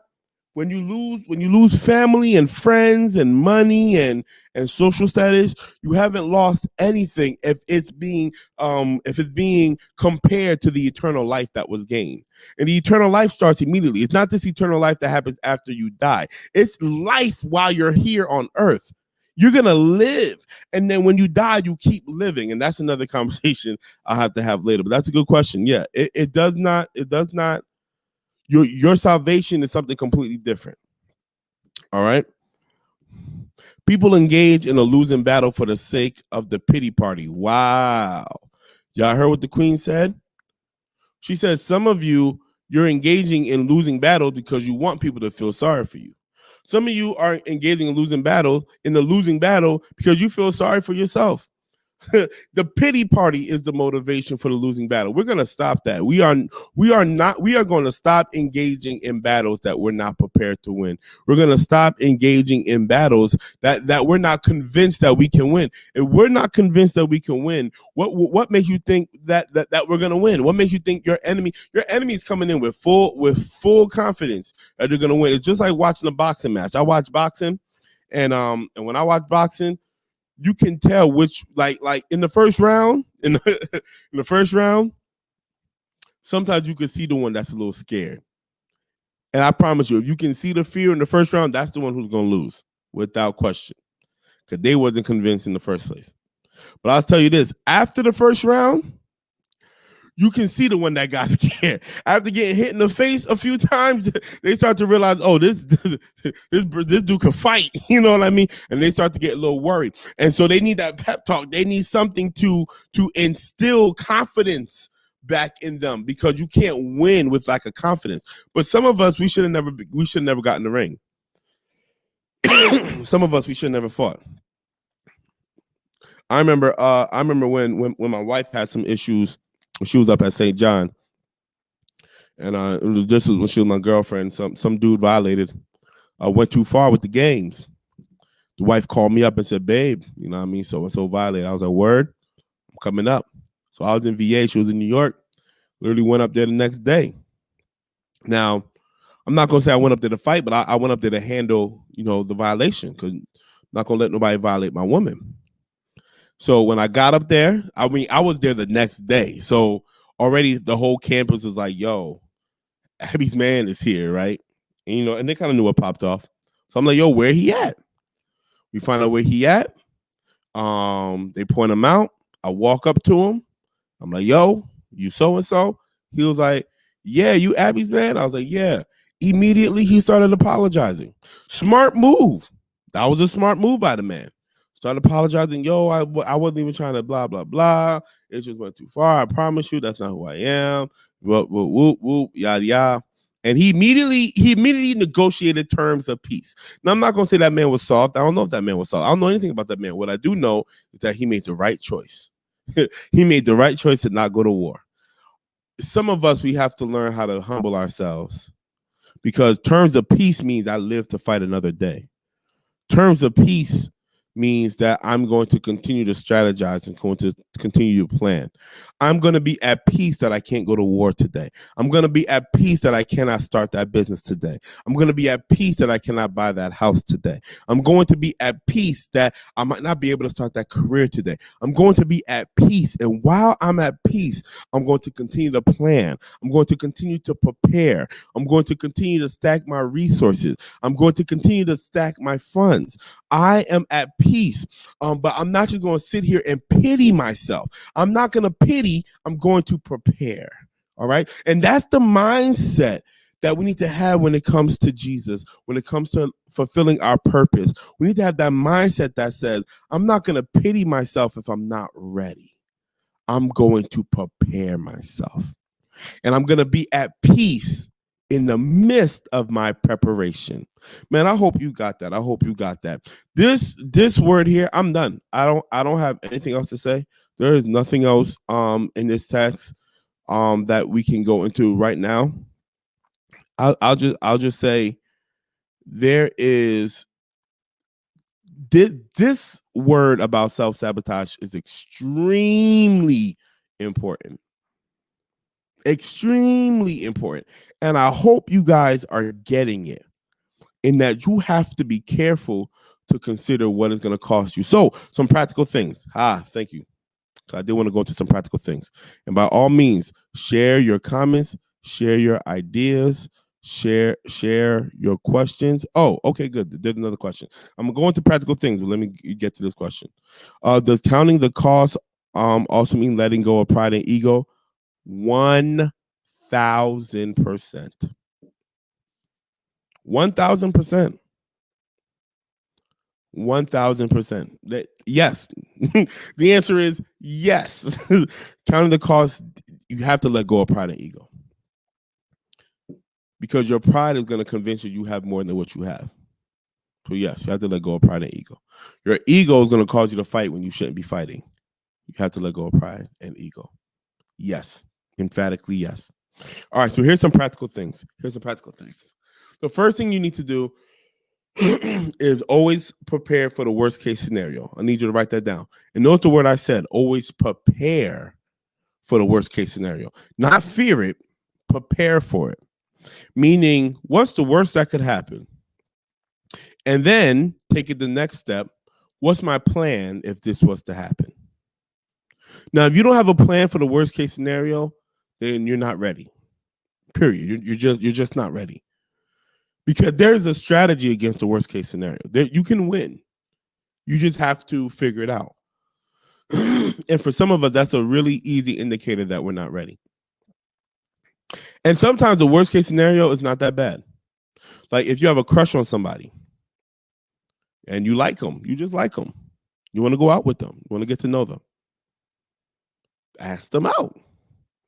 [SPEAKER 1] when you lose family and friends and money and social status, you haven't lost anything if it's being compared to the eternal life that was gained. And the eternal life starts immediately. It's not this eternal life that happens after you die. It's life while you're here on earth. You're gonna live, and then when you die, you keep living, and that's another conversation I'll have to have later. But that's a good question. Yeah, it does not. Your salvation is something completely different. All right. People engage in a losing battle for the sake of the pity party. Wow. Y'all heard what the Queen said? She says, some of you're engaging in losing battle because you want people to feel sorry for you. Some of you are engaging in the losing battle because you feel sorry for yourself. The pity party is the motivation for the losing battle. We're going to stop that. We are going to stop engaging in battles that we're not prepared to win. We're going to stop engaging in battles that we're not convinced that we can win. If we're not convinced that we can win, what makes you think that we're going to win? What makes you think your enemy is coming in with full confidence that they're going to win? It's just like watching a boxing match. I watch boxing, and when I watch boxing, you can tell which, like in the first round, in the first round, sometimes you can see the one that's a little scared. And I promise you, if you can see the fear in the first round, that's the one who's going to lose without question, because they wasn't convinced in the first place. But I'll tell you this, after the first round, you can see the one that got scared. After getting hit in the face a few times, they start to realize, oh, this dude can fight. You know what I mean? And they start to get a little worried. And so they need that pep talk. They need something to instill confidence back in them, because you can't win with lack of confidence. But some of us, we should have never got in the ring. Some of us, we should have never fought. I remember when my wife had some issues. She was up at St. John, and this was when she was my girlfriend. Some dude violated, went too far with the games. The wife called me up and said, "Babe, you know what I mean? So and so violated." I was like, "Word, I'm coming up." So I was in VA. She was in New York. Literally went up there the next day. Now, I'm not gonna say I went up there to fight, but I went up there to handle, the violation, because I'm not gonna let nobody violate my woman. So when I got up there, I was there the next day. So already the whole campus was like, yo, Abby's man is here, right? And they kind of knew what popped off. So I'm like, yo, where he at? We find out where he at. They point him out. I walk up to him. I'm like, yo, you so-and-so? He was like, yeah, you Abby's man? I was like, yeah. Immediately he started apologizing. Smart move. That was a smart move by the man. Started apologizing. Yo, I wasn't even trying to blah, blah, blah. It just went too far. I promise you, that's not who I am. Whoop, whoop, whoop, whoop, yada, yada. And he immediately negotiated terms of peace. Now, I'm not going to say that man was soft. I don't know if that man was soft. I don't know anything about that man. What I do know is that he made the right choice. He made the right choice to not go to war. Some of us, we have to learn how to humble ourselves, because terms of peace means I live to fight another day. Terms of peace means that I'm going to continue to strategize and going to continue to plan. I'm going to be at peace that I can't go to war today. I'm going to be at peace that I cannot start that business today. I'm going to be at peace that I cannot buy that house today. I'm going to be at peace that I might not be able to start that career today. I'm going to be at peace. And while I'm at peace, I'm going to continue to plan. I'm going to continue to prepare. I'm going to continue to stack my resources. I'm going to continue to stack my funds. I am at peace. But I'm not just going to sit here and pity myself. I'm not going to pity. I'm going to prepare. All right. And that's the mindset that we need to have when it comes to Jesus, when it comes to fulfilling our purpose. We need to have that mindset that says, I'm not going to pity myself if I'm not ready. I'm going to prepare myself. And I'm going to be at peace in the midst of my preparation. Man, I hope you got that. I hope you got that. This word here, I'm done. I don't have anything else to say. There is nothing else in this text that we can go into right now. I'll just say there is this word about self-sabotage is extremely important. Extremely important. And I hope you guys are getting it, in that you have to be careful to consider what it's going to cost you. So some practical things. Thank you. So I did want to go into some practical things. And by all means, share your comments, share your ideas, share your questions. Oh, okay, good. There's another question. I'm going to go into practical things, but let me get to this question. Does counting the cost also mean letting go of pride and ego? 1,000%. 1,000%. 1,000%. Yes. The answer is yes. Counting the cost, you have to let go of pride and ego, because your pride is going to convince you have more than what you have. So yes, you have to let go of pride and ego. Your ego is going to cause you to fight when you shouldn't be fighting. You have to let go of pride and ego. Yes. Emphatically yes. All right, so here's some practical things. The first thing you need to do is always prepare for the worst case scenario. I need you to write that down. And note the word I said, always prepare for the worst case scenario. Not fear it, prepare for it. Meaning, what's the worst that could happen? And then take it the next step. What's my plan if this was to happen? Now, if you don't have a plan for the worst case scenario, then you're not ready. Period. You're just not ready. Because there's a strategy against the worst case scenario. You can win. You just have to figure it out. And for some of us, that's a really easy indicator that we're not ready. And sometimes the worst case scenario is not that bad. Like if you have a crush on somebody and you like them, you just like them. You want to go out with them. You want to get to know them. Ask them out.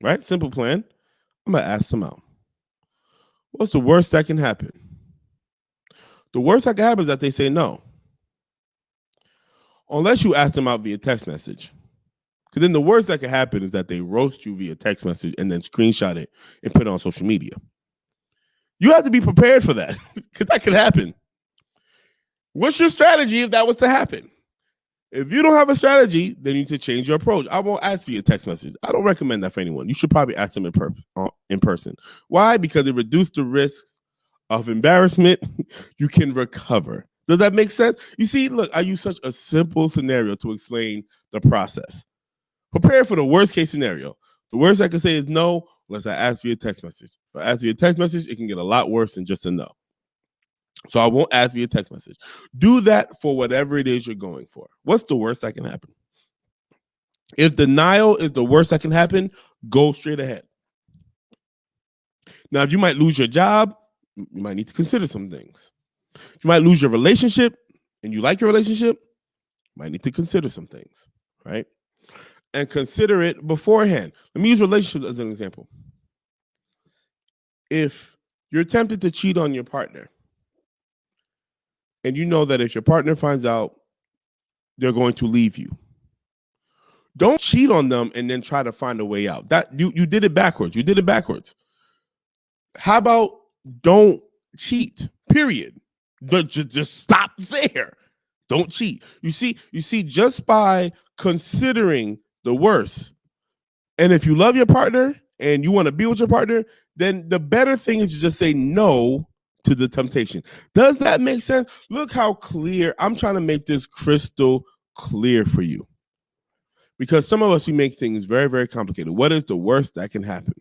[SPEAKER 1] Right? Simple plan. I'm going to ask them out. What's the worst that can happen? The worst that can happen is that they say no. Unless you ask them out via text message. Because then the worst that can happen is that they roast you via text message and then screenshot it and put it on social media. You have to be prepared for that, because that could happen. What's your strategy if that was to happen? If you don't have a strategy, then you need to change your approach. I won't ask via text message. I don't recommend that for anyone. You should probably ask them in person. Why? Because it reduces the risks of embarrassment. You can recover. Does that make sense? You see, look, I use such a simple scenario to explain the process. Prepare for the worst case scenario. The worst I can say is no, unless I ask via text message. If I ask via text message, it can get a lot worse than just a no. So I won't ask via text message. Do that for whatever it is you're going for. What's the worst that can happen? If denial is the worst that can happen, go straight ahead. Now, if you might lose your job, you might need to consider some things. You might lose your relationship and you like your relationship, you might need to consider some things, right? And consider it beforehand. Let me use relationships as an example. If you're tempted to cheat on your partner, and you know that if your partner finds out, they're going to leave you, don't cheat on them and then try to find a way out. That you did it backwards. How about don't cheat? Period. Just stop there. Don't cheat. You see, just by considering the worst, and if you love your partner and you want to be with your partner, then the better thing is to just say no to the temptation. Does that make sense? Look how clear. I'm trying to make this crystal clear for you, because some of us, we make things very, very complicated. What is the worst that can happen?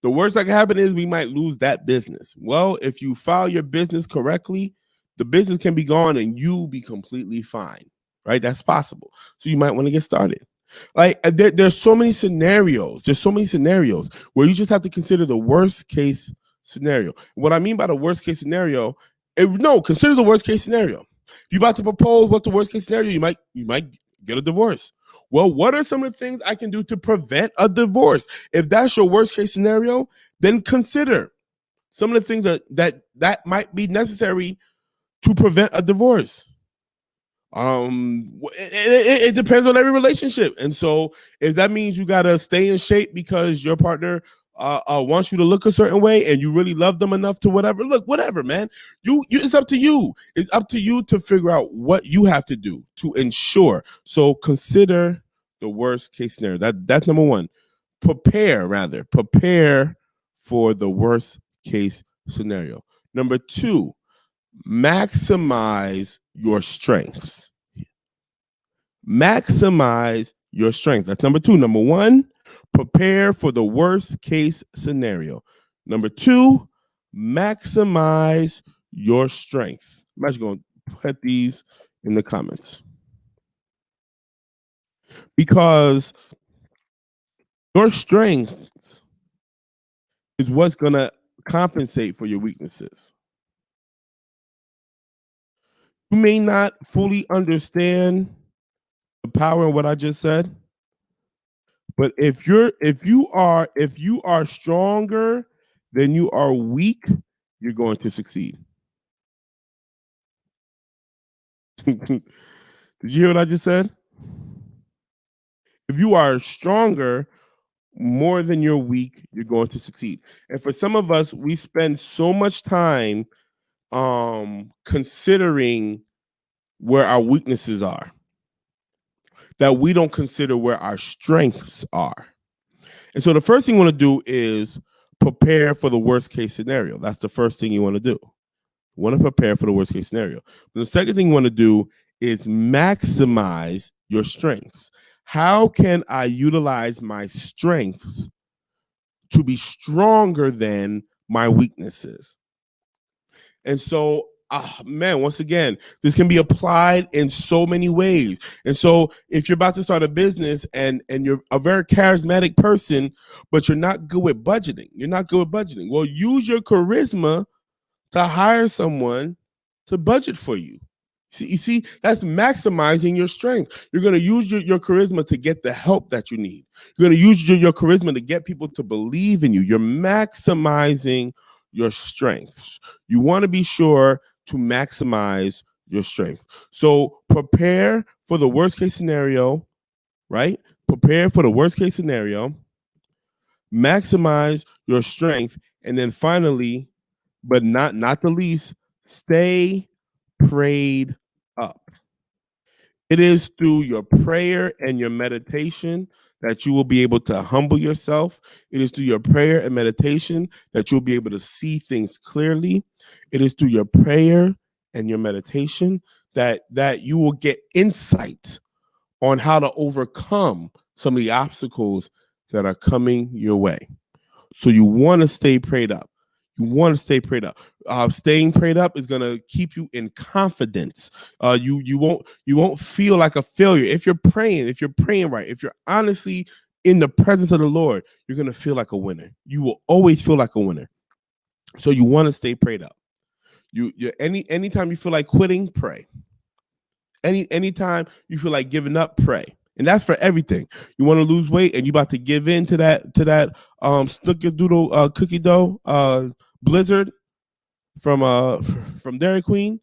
[SPEAKER 1] The worst that can happen is we might lose that business. Well, if you file your business correctly, the business can be gone and you be completely fine, right? That's possible. So you might want to get started. Like there's so many scenarios. There's so many scenarios where you just have to consider the worst case scenario. What I mean by the worst case scenario, consider the worst case scenario. If you're about to propose, what's the worst case scenario? You might get a divorce. Well, what are some of the things I can do to prevent a divorce? If that's your worst case scenario, then consider some of the things that might be necessary to prevent a divorce. It depends on every relationship, and so if that means you gotta stay in shape because your partner wants you to look a certain way and you really love them enough to whatever, man. It's up to you. It's up to you to figure out what you have to do to ensure. So consider the worst case scenario. That's number one. Prepare for the worst case scenario. Number two, maximize your strengths. Maximize your strength. That's number two. Number one, prepare for the worst case scenario. Number two, maximize your strength. I'm actually going to put these in the comments because your strengths is what's going to compensate for your weaknesses. You may not fully understand the power in what I just said, but if you are stronger than you are weak, you're going to succeed. Did you hear what I just said? If you are stronger more than you're weak, you're going to succeed. And for some of us, we spend so much time considering where our weaknesses are that we don't consider where our strengths are. And so the first thing you want to do is prepare for the worst case scenario. That's the first thing you want to do. You want to prepare for the worst case scenario. But the second thing you want to do is maximize your strengths. How can I utilize my strengths to be stronger than my weaknesses? And so, man, once again, this can be applied in so many ways. And so if you're about to start a business and you're a very charismatic person, but you're not good with budgeting, well, use your charisma to hire someone to budget for you. You see, that's maximizing your strength. You're going to use your charisma to get the help that you need. You're going to use your charisma to get people to believe in you. You're maximizing your strengths. You want to be sure to maximize your strength. So prepare for the worst case scenario, right? Prepare for the worst case scenario, maximize your strength, and then finally, but not the least, stay prayed up. It is through your prayer and your meditation that you will be able to humble yourself. It is through your prayer and meditation that you'll be able to see things clearly. It is through your prayer and your meditation that you will get insight on how to overcome some of the obstacles that are coming your way. So you want to stay prayed up. Staying prayed up is going to keep you in confidence. You won't feel like a failure if you're praying right. If you're honestly in the presence of the Lord, you're going to feel like a winner. You will always feel like a winner. So you want to stay prayed up. Anytime you feel like quitting, pray. Anytime you feel like giving up, pray. And that's for everything. You want to lose weight and you about to give in to that Snickerdoodle cookie dough blizzard from Dairy Queen.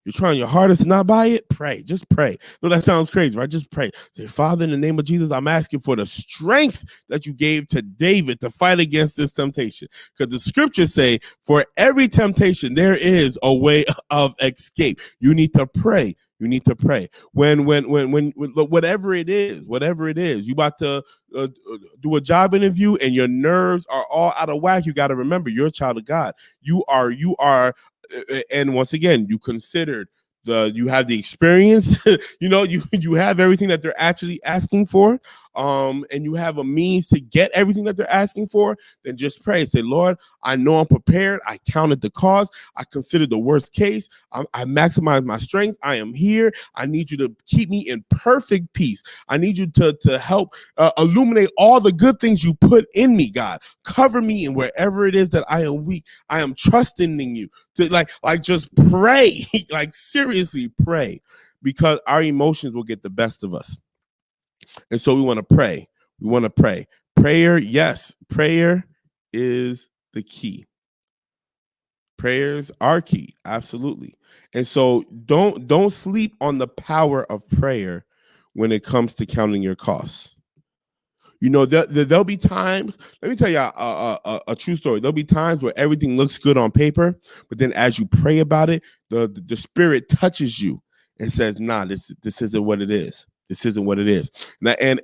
[SPEAKER 1] You're trying your hardest to not buy it. Pray. Just pray. No, that sounds crazy, right? Just pray. Say, Father, in the name of Jesus, I'm asking for the strength that you gave to David to fight against this temptation. Because the scriptures say, for every temptation, there is a way of escape. You need to pray. You need to pray. When whatever it is, you about to do a job interview and your nerves are all out of whack. You got to remember, you're a child of God. You are, and once again, you considered you have the experience. You have everything that they're actually asking for. and you have a means to get everything that they're asking for, then just pray. Say, Lord, I know I'm prepared. I counted the cost. I considered the worst case. I maximize my strength. I am here. I need you to keep me in perfect peace. I need you to help illuminate all the good things you put in me, God. Cover me in wherever it is that I am weak. I am trusting in you. To like just pray, like seriously pray, because our emotions will get the best of us. And so we want to pray. We want to pray. Prayer, yes, prayer is the key. Prayers are key, absolutely. And so don't sleep on the power of prayer when it comes to counting your costs. You know, there'll be times, let me tell you a true story. There'll be times where everything looks good on paper, but then as you pray about it, the spirit touches you and says, nah, this isn't what it is. This isn't what it is. And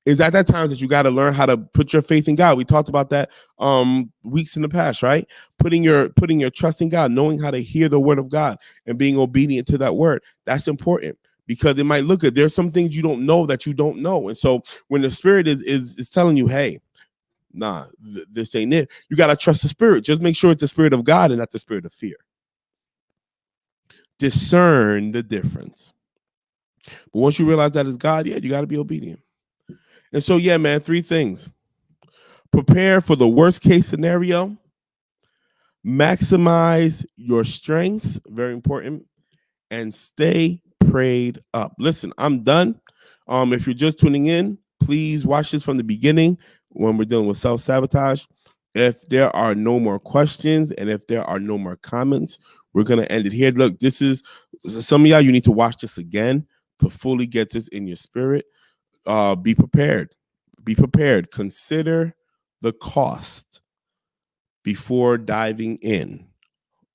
[SPEAKER 1] is at that times that you got to learn how to put your faith in God. We talked about that weeks in the past, right? Putting your trust in God, knowing how to hear the word of God and being obedient to that word. That's important. Because it might look good. There's some things you don't know that you don't know. And so when the spirit is telling you, hey, nah, this ain't it, you got to trust the spirit. Just make sure it's the spirit of God and not the spirit of fear. Discern the difference. But once you realize that it's God, yeah, you got to be obedient. And so, yeah, man, 3 things. Prepare for the worst case scenario. Maximize your strengths. Very important. And stay prayed up. Listen, I'm done. If you're just tuning in, please watch this from the beginning when we're dealing with self-sabotage. If there are no more questions and if there are no more comments, we're going to end it here. Look, this is some of y'all, you need to watch this again to fully get this in your spirit. Be prepared. Be prepared. Consider the cost before diving in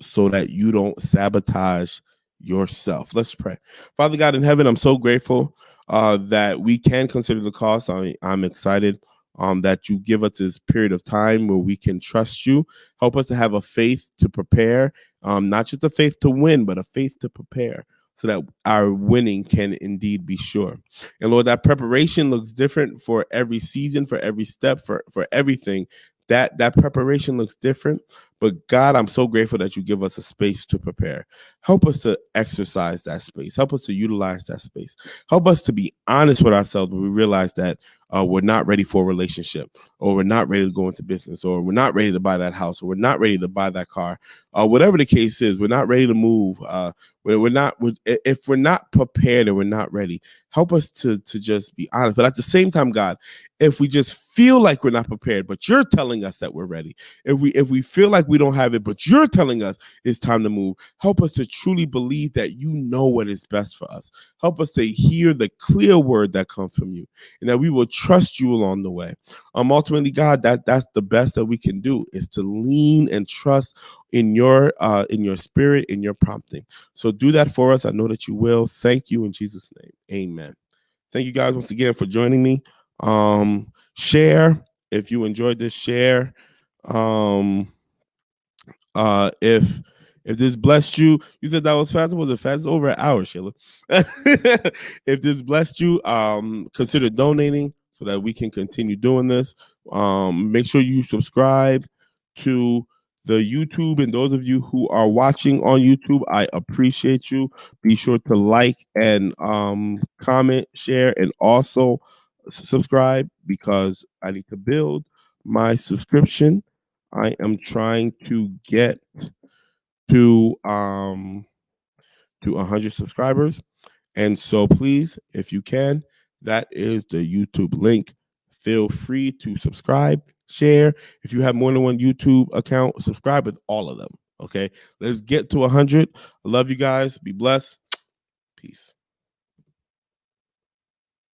[SPEAKER 1] so that you don't sabotage yourself. Let's pray. Father God in heaven, I'm so grateful that we can consider the cost. I'm excited that you give us this period of time where we can trust you. Help us to have a faith to prepare, not just a faith to win, but a faith to prepare so that our winning can indeed be sure. And Lord, that preparation looks different for every season, for every step, for everything. That preparation looks different. But God, I'm so grateful that you give us a space to prepare. Help us to exercise that space. Help us to utilize that space. Help us to be honest with ourselves when we realize that we're not ready for a relationship, or we're not ready to go into business, or we're not ready to buy that house, or we're not ready to buy that car. Whatever the case is, we're not ready to move. If we're not prepared and we're not ready, help us to just be honest. But at the same time, God, if we just feel like we're not prepared, but you're telling us that we're ready, if we feel like we don't have it, but you're telling us it's time to move, help us to truly believe that you know what is best for us. Help us to hear the clear word that comes from you, and that we will trust you along the way. Ultimately, God, that's the best that we can do, is to lean and trust in your spirit, in your prompting. So do that for us. I know that you will. Thank you in Jesus' name. Amen. Thank you guys once again for joining me. Share if you enjoyed this. Share. If this blessed you, you said that was fast. Was it fast? It's over an hour, Sheila. If this blessed you, consider donating so that we can continue doing this. Make sure you subscribe to the YouTube, and those of you who are watching on YouTube, I appreciate you. Be sure to like and comment, share, and also subscribe, because I need to build my subscription. I am trying to get to 100 subscribers, and so please, if you can, that is the YouTube link. Feel free to subscribe, share. If you have more than one YouTube account, subscribe with all of them. Okay, let's get to 100. I love you guys. Be blessed. Peace.